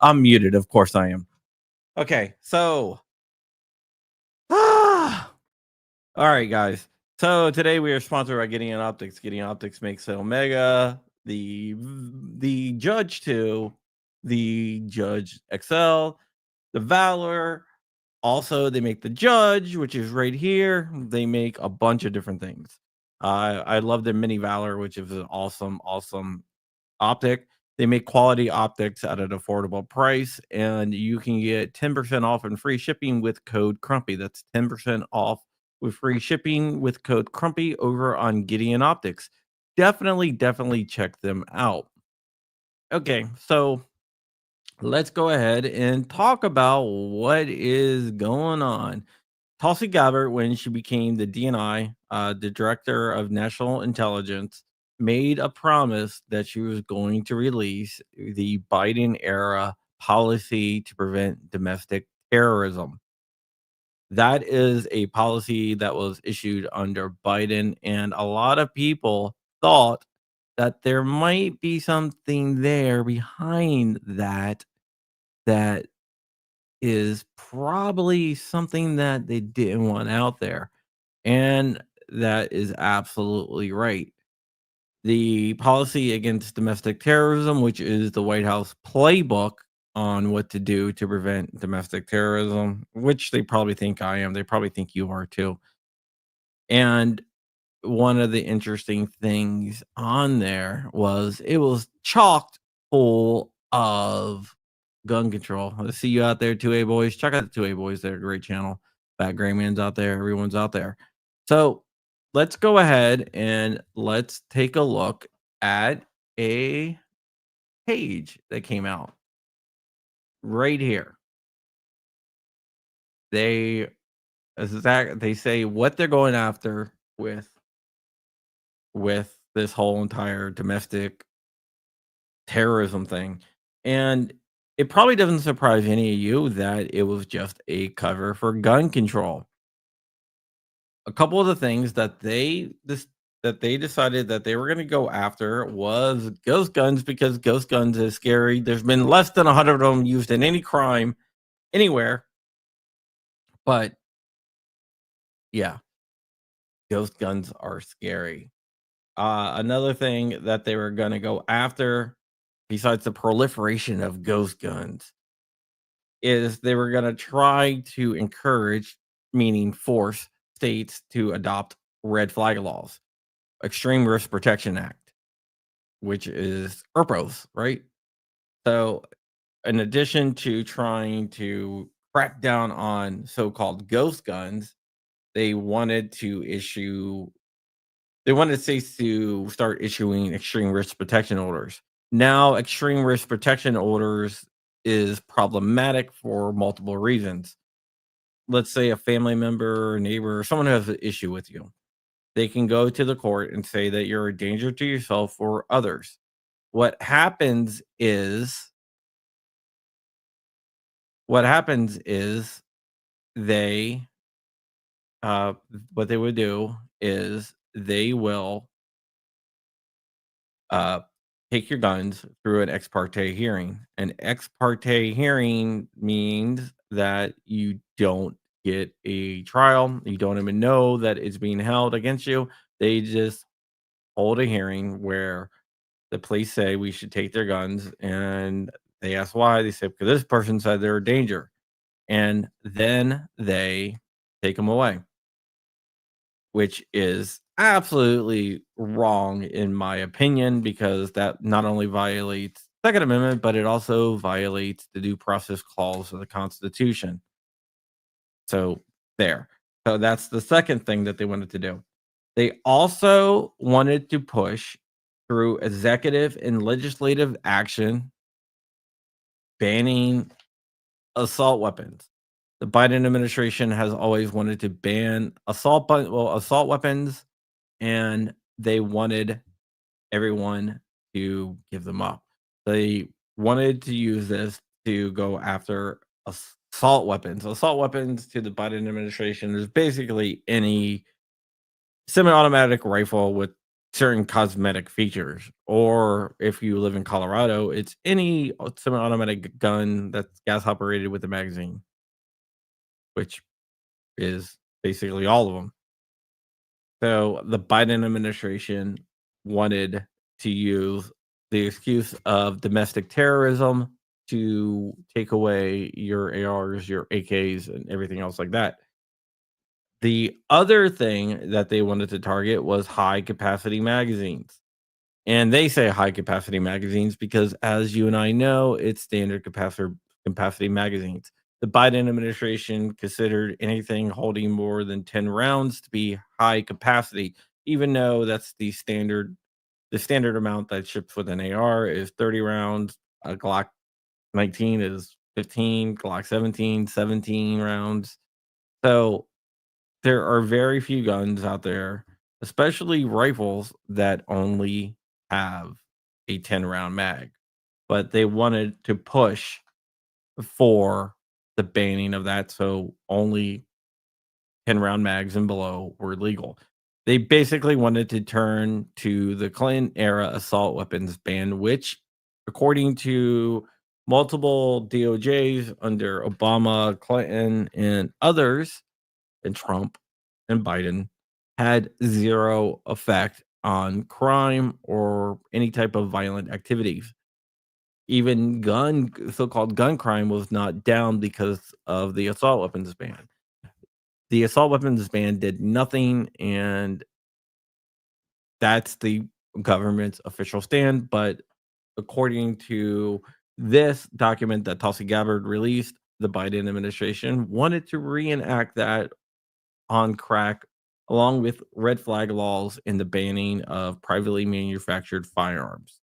I'm muted, of course I am. Okay, so all right, guys. So today we are sponsored by Gideon Optics. Gideon Optics makes the Omega, the Judge 2, the Judge XL, the Valor. Also, they make the Judge, which is right here. They make a bunch of different things. I love their Mini Valor, which is an awesome optic. They make quality optics at an affordable price, and you can get 10% off and free shipping with code Crumpy. That's 10% off with free shipping with code Crumpy over on Gideon Optics. Definitely check them out. Okay, so let's go ahead and talk about what is going on. Tulsi Gabbard, when she became the DNI, the Director of National Intelligence, made a promise that she was going to release the Biden era policy to prevent domestic terrorism. That is a policy that was issued under Biden, and a lot of people thought that there might be something there behind that is probably something that they didn't want out there. And that is absolutely right. The policy against domestic terrorism, which is the White House playbook on what to do to prevent domestic terrorism, which they probably think I am. They probably think you are too. And one of the interesting things on there was it was chocked full of gun control. I see you out there, 2A boys. Check out the 2A boys. They're a great channel. Fat Gray Man's out there. Everyone's out there. So let's go ahead and let's take a look at a page that came out right here. They they say what they're going after with this whole entire domestic terrorism thing. And it probably doesn't surprise any of you that it was just a cover for gun control. A couple of the things that they decided that they were going to go after was ghost guns because ghost guns is scary. There's been less than 100 of them used in any crime anywhere. But yeah, ghost guns are scary. Another thing that they were going to go after, besides the proliferation of ghost guns, is they were going to try to encourage, meaning force states to adopt red flag laws, Extreme Risk Protection Act, which is ERPOs, right? So, in addition to trying to crack down on so-called ghost guns, they wanted to issue they wanted states to start issuing extreme risk protection orders. Now, extreme risk protection orders is problematic for multiple reasons. Let's say a family member, neighbor, or someone who has an issue with you. They can go to the court and say that you're a danger to yourself or others. What happens is what happens is they what they would do is they will uh, take your guns through an ex parte hearing. An ex parte hearing means that you don't get a trial. You don't even know that it's being held against you. They just hold a hearing where the police say we should take their guns, and they ask why. They say because this person said they're a danger, and then they take them away, which is absolutely wrong in my opinion, because that not only violates Second Amendment, but it also violates the due process clause of the Constitution. So there. So that's the second thing that they wanted to do. They also wanted to push through executive and legislative action banning assault weapons. The Biden administration has always wanted to ban assault weapons, and they wanted everyone to give them up. They wanted to use this to go after assault weapons. Assault weapons to the Biden administration is basically any semi-automatic rifle with certain cosmetic features. Or if you live in Colorado, it's any semi-automatic gun that's gas operated with a magazine, which is basically all of them. So the Biden administration wanted to use the excuse of domestic terrorism to take away your ARs, your AKs, and everything else like that. The other thing that they wanted to target was high capacity magazines. And they say high capacity magazines because, as you and I know, it's standard capacity magazines. The Biden administration considered anything holding more than 10 rounds to be high capacity, even though that's the standard amount that ships with an AR is 30 rounds. A Glock 19 is 15, Glock 17, 17 rounds. So there are very few guns out there, especially rifles, that only have a 10-round mag, but they wanted to push for the banning of that, so only 10-round mags and below were legal. They basically wanted to turn to the Clinton era assault weapons ban, which, according to multiple DOJs under Obama, Clinton, and others, and Trump and Biden, had zero effect on crime or any type of violent activities. Even so-called gun crime was not down because of the assault weapons ban. The assault weapons ban did nothing, and that's the government's official stand. But according to this document that Tulsi Gabbard released, the Biden administration wanted to reenact that on crack, along with red flag laws and the banning of privately manufactured firearms.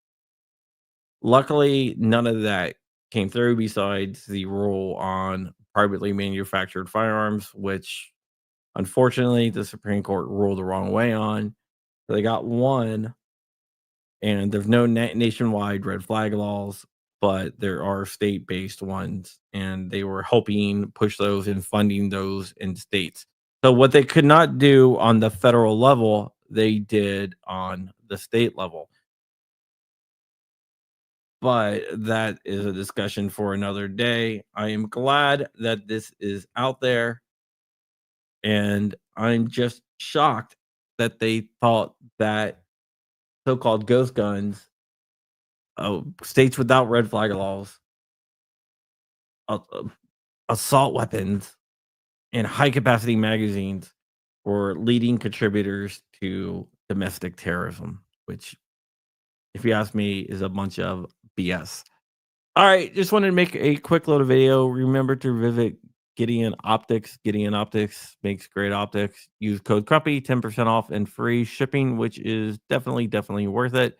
Luckily, none of that came through besides the rule on privately manufactured firearms, which unfortunately the Supreme Court ruled the wrong way on. So they got one, and there's no nationwide red flag laws, but there are state-based ones, and they were helping push those and funding those in states. So what they could not do on the federal level, they did on the state level. But that is a discussion for another day. I am glad that this is out there, and I'm just shocked that they thought that so-called ghost guns, states without red flag laws, assault weapons, and high capacity magazines were leading contributors to domestic terrorism, which, if you ask me, is a bunch of BS. All right, just wanted to make a quick little video. Remember to visit Gideon Optics. Gideon Optics makes great optics. Use code Crumpy, 10% off and free shipping, which is definitely worth it.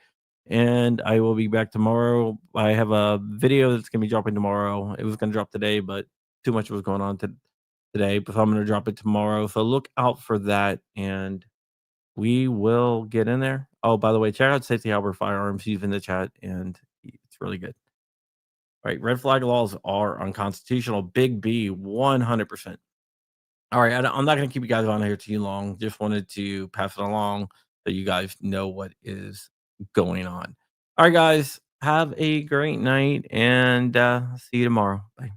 And I will be back tomorrow. I have a video that's going to be dropping tomorrow. It was going to drop today, but too much was going on today. But I'm going to drop it tomorrow. So look out for that, and we will get in there. Oh, by the way, check out Safety Harbor Firearms. He's in the chat, and it's really good. Right, red flag laws are unconstitutional. Big B, 100%. All right, I'm not going to keep you guys on here too long. Just wanted to pass it along so you guys know what is going on. All right, guys, have a great night, and see you tomorrow. Bye.